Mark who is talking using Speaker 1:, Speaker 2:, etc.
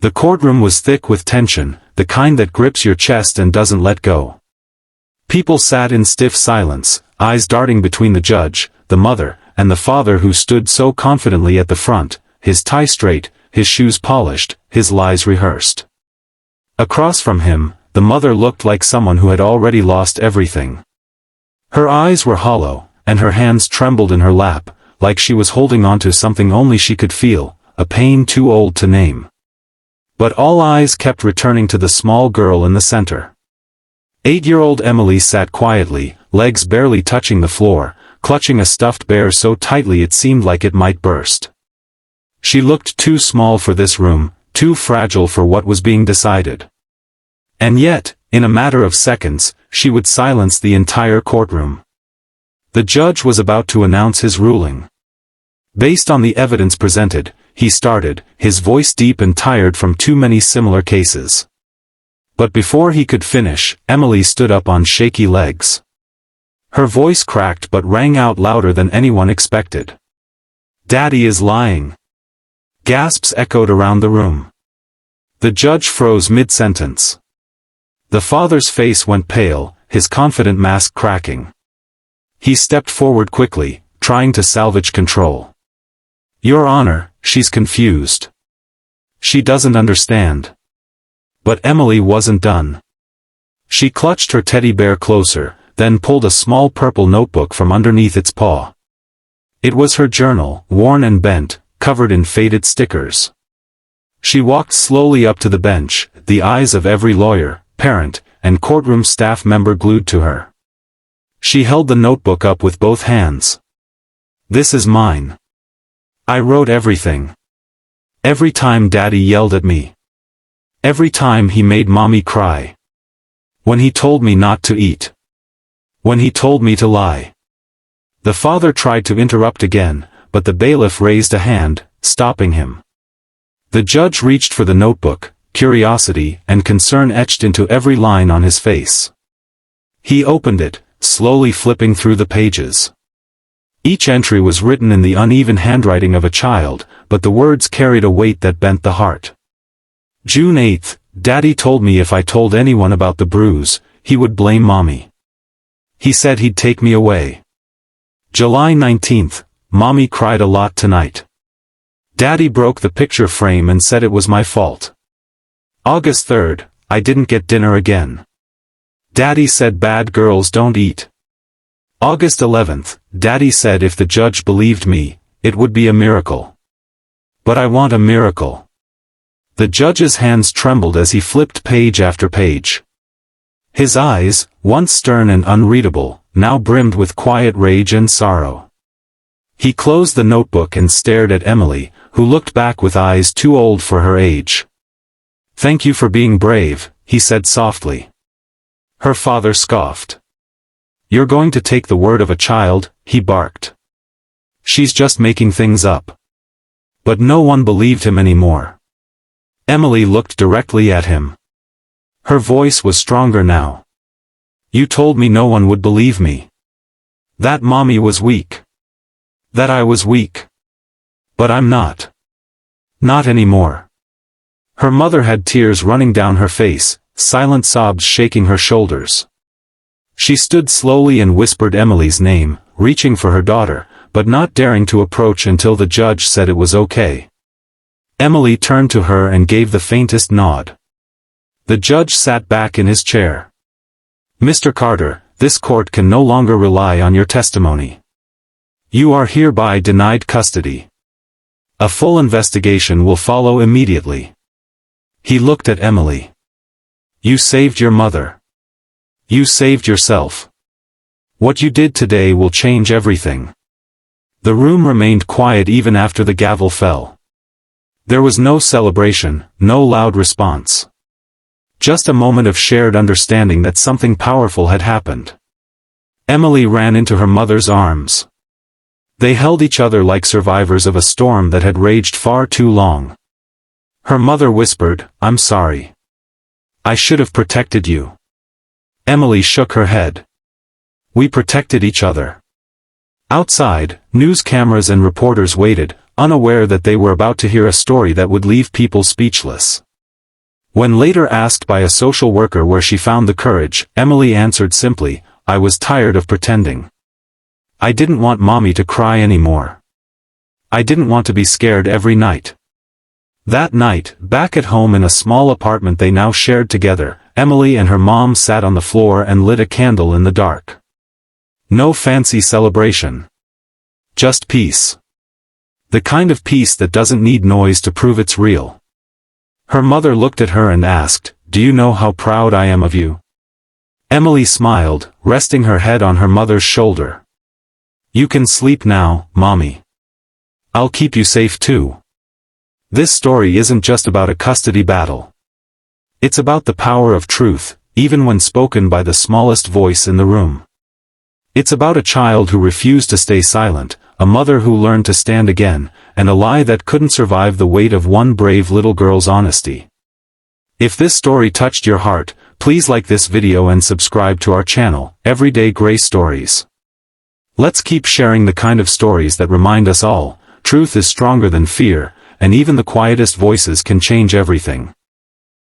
Speaker 1: The courtroom was thick with tension, the kind that grips your chest and doesn't let go. People sat in stiff silence, eyes darting between the judge, the mother, and the father who stood so confidently at the front, his tie straight, his shoes polished, his lies rehearsed. Across from him, the mother looked like someone who had already lost everything. Her eyes were hollow, and her hands trembled in her lap, like she was holding on to something only she could feel, a pain too old to name. But all eyes kept returning to the small girl in the center. 8-year-old Emily sat quietly, legs barely touching the floor, clutching a stuffed bear so tightly it seemed like it might burst. She looked too small for this room, too fragile for what was being decided. And yet, in a matter of seconds, she would silence the entire courtroom. The judge was about to announce his ruling. Based on the evidence presented, he started, his voice deep and tired from too many similar cases. But before he could finish, Emily stood up on shaky legs. Her voice cracked but rang out louder than anyone expected. "Daddy is lying." Gasps echoed around the room. The judge froze mid-sentence. The father's face went pale, his confident mask cracking. He stepped forward quickly, trying to salvage control. "Your Honor, she's confused. She doesn't understand." But Emily wasn't done. She clutched her teddy bear closer, then pulled a small purple notebook from underneath its paw. It was her journal, worn and bent, covered in faded stickers. She walked slowly up to the bench, the eyes of every lawyer, parent, and courtroom staff member glued to her. She held the notebook up with both hands. "This is mine. I wrote everything. Every time Daddy yelled at me. Every time he made Mommy cry. When he told me not to eat. When he told me to lie." The father tried to interrupt again, but the bailiff raised a hand, stopping him. The judge reached for the notebook, curiosity and concern etched into every line on his face. He opened it, slowly flipping through the pages. Each entry was written in the uneven handwriting of a child, but the words carried a weight that bent the heart. June 8th, Daddy told me if I told anyone about the bruise, he would blame Mommy. He said he'd take me away. July 19th, Mommy cried a lot tonight. Daddy broke the picture frame and said it was my fault. August 3rd, I didn't get dinner again. Daddy said bad girls don't eat. August 11th, Daddy said if the judge believed me, it would be a miracle. But I want a miracle. The judge's hands trembled as he flipped page after page. His eyes, once stern and unreadable, now brimmed with quiet rage and sorrow. He closed the notebook and stared at Emily, who looked back with eyes too old for her age. "Thank you for being brave," he said softly. Her father scoffed. "You're going to take the word of a child," he barked. "She's just making things up." But no one believed him anymore. Emily looked directly at him. Her voice was stronger now. "You told me no one would believe me. That Mommy was weak. That I was weak. But I'm not. Not anymore." Her mother had tears running down her face, silent sobs shaking her shoulders. She stood slowly and whispered Emily's name, reaching for her daughter, but not daring to approach until the judge said it was okay. Emily turned to her and gave the faintest nod. The judge sat back in his chair. "Mr. Carter, this court can no longer rely on your testimony. You are hereby denied custody. A full investigation will follow immediately." He looked at Emily. "You saved your mother. You saved yourself. What you did today will change everything." The room remained quiet even after the gavel fell. There was no celebration, no loud response. Just a moment of shared understanding that something powerful had happened. Emily ran into her mother's arms. They held each other like survivors of a storm that had raged far too long. Her mother whispered, "I'm sorry. I should have protected you." Emily shook her head. "We protected each other." Outside, news cameras and reporters waited, unaware that they were about to hear a story that would leave people speechless. When later asked by a social worker where she found the courage, Emily answered simply, "I was tired of pretending. I didn't want mommy to cry anymore. I didn't want to be scared every night." That night, back at home in a small apartment they now shared together, Emily and her mom sat on the floor and lit a candle in the dark. No fancy celebration. Just peace. The kind of peace that doesn't need noise to prove it's real. Her mother looked at her and asked, "Do you know how proud I am of you?" Emily smiled, resting her head on her mother's shoulder. "You can sleep now, Mommy. I'll keep you safe too." This story isn't just about a custody battle. It's about the power of truth, even when spoken by the smallest voice in the room. It's about a child who refused to stay silent, a mother who learned to stand again, and a lie that couldn't survive the weight of one brave little girl's honesty. If this story touched your heart, please like this video and subscribe to our channel, Everyday Gray Stories. Let's keep sharing the kind of stories that remind us all, truth is stronger than fear, and even the quietest voices can change everything.